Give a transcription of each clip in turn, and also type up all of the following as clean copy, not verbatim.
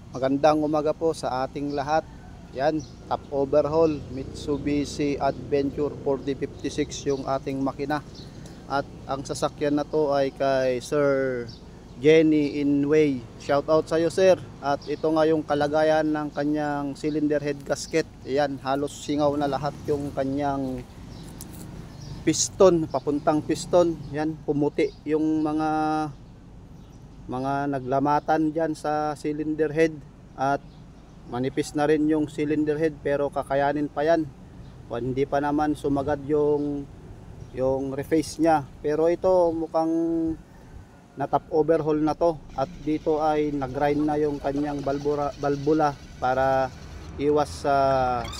Magandang umaga po sa ating lahat. Yan, top overhaul Mitsubishi Adventure 4056 yung ating makina. At ang sasakyan na to ay kay Sir Jenny Inway. Shout out sa iyo, sir. At ito nga yung kalagayan ng kanyang cylinder head gasket. Yan, halos singaw na lahat yung kanyang piston, papuntang piston. Yan, pumuti yung mga naglamatan dyan sa cylinder head at manipis na rin yung cylinder head, pero kakayanin pa yan. Hindi pa naman sumagad yung reface nya, pero ito mukhang na top overhaul na to. At dito ay nag-grind na yung kanyang balbula para iwas sa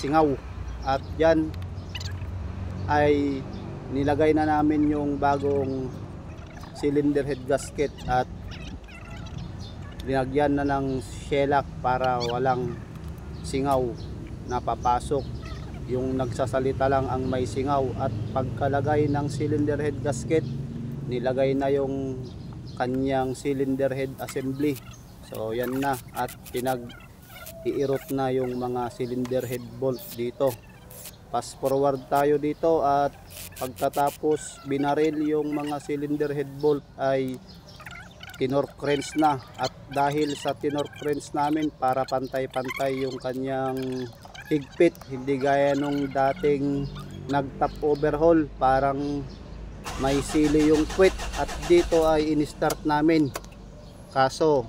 singaw. At yan ay nilagay na namin yung bagong cylinder head gasket at linagyan na ng shellac para walang singaw na papasok. Yung nagsasalita lang ang may singaw. At pagkalagay ng cylinder head gasket, nilagay na yung kanyang cylinder head assembly. So yan na, at pinag-iirot na yung mga cylinder head bolt dito. Fast forward tayo dito at pagkatapos binaril yung mga cylinder head bolt ay tinorque wrench na. At dahil sa tinorque wrench namin para pantay-pantay yung kanyang higpit, hindi gaya nung dating nag-top overhaul parang may sili yung quit. At dito ay in-start namin, kaso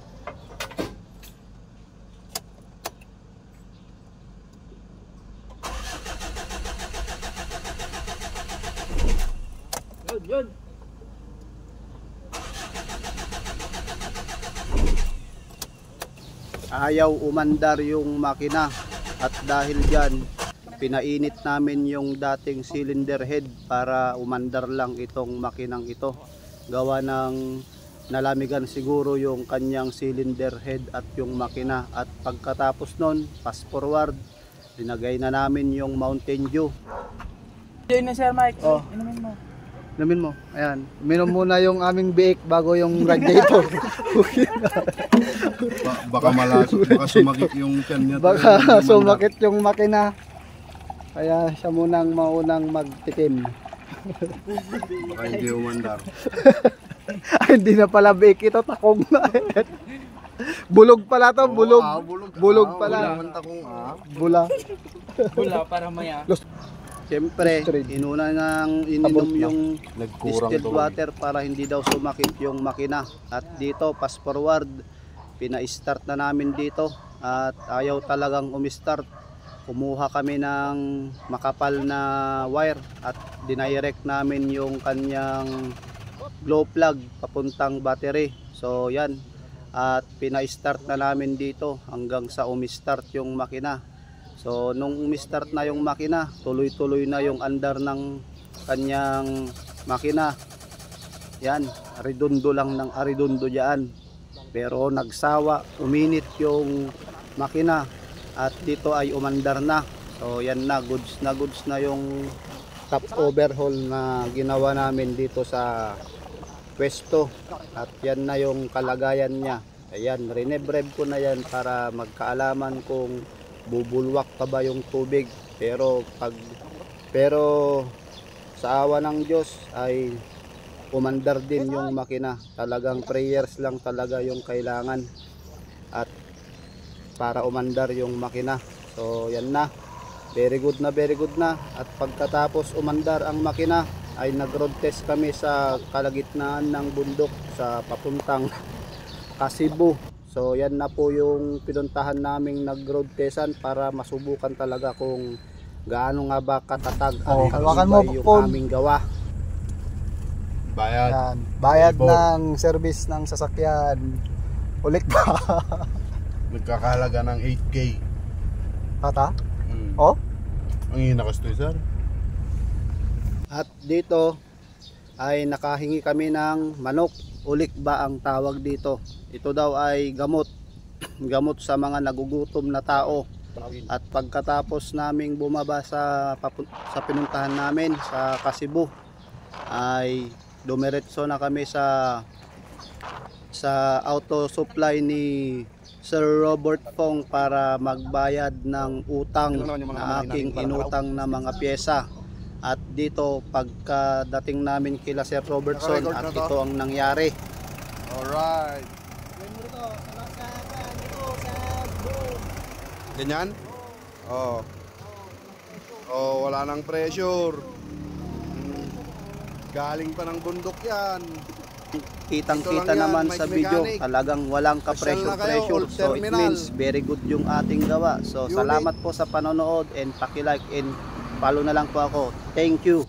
yun ayaw umandar yung makina. At dahil dyan, pinainit namin yung dating cylinder head para umandar lang itong makinang ito. Gawa ng nalamigan siguro yung kanyang cylinder head at yung makina. At pagkatapos nun, fast forward, linagay na namin yung Mountain Dew. Yun na, Sir Mike. Oh. Inumin mo. Inumin mo. Ayan. Minom muna yung aming biik bago yung radiator. Baka sumakit yung tiyan niya. Baka sumakit yung makina. Kaya siya munang maunang magtikim. Baka hindi umandar. Ay, hindi na pala biik ito, takong na. Bulog pala to, bulog. Bulog pala. Bula. Bula para maya. Siyempre, inuna nang ininom yung distilled water para hindi daw sumakit yung makina. At dito, fast forward, pina-start na namin dito at ayaw talagang umistart. Kumuha kami ng makapal na wire at dinirect namin yung kanyang glow plug papuntang battery. So yan, at pina-start na namin dito hanggang sa umistart yung makina. So nung umistart na yung makina, tuloy-tuloy na yung andar ng kanyang makina. Yan, aridundo lang ng aridundo dyan. Pero nagsawa, uminit yung makina at dito ay umandar na. So yan na, goods na yung top overhaul na ginawa namin dito sa pwesto. At yan na yung kalagayan niya. Ayan, rinebreb ko na yan para magkaalaman kung bubulwak pa ba yung tubig. Pero sa awa ng Diyos ay umandar din yung makina. Talagang prayers lang talaga yung kailangan at para umandar yung makina. So yan na, very good na. At pagkatapos umandar ang makina ay nag-road test kami sa kalagitnaan ng bundok sa papuntang Kasibu. So yan na po yung pinuntahan naming nag-road testan para masubukan talaga kung gaano nga ba katatag at katibay yung aming gawa. Bayad. Yan, bayad ng service ng sasakyan. Ulit ba? Nagkakahalaga ng 8K. Tata? Oh? Ang hinakas to, sir. At dito ay nakahingi kami ng manok. Ulik ba ang tawag dito? Ito daw ay gamot. Gamot sa mga nagugutom na tao. At pagkatapos naming bumaba sa pinuntahan namin sa Kasibu, ay dumiretso na kami sa auto supply ni Sir Robert Fong para magbayad ng utang na aking inutang na mga pyesa. At dito pagkadating namin kila Sir Robertson Naka-record at na to? ito ang nangyari. Alright. Ganyan? Oh. Oh, wala nang pressure. Galing pa ng bundok yan. Kitang-kita Ito lang yan, naman Mike sa video, Mechanic. talagang walang Pasyal na kayo, ka-pressure. Old So it Terminal. means very good yung ating gawa. So Unit. salamat po sa panonood and paki-like and follow na lang po ako. Thank you.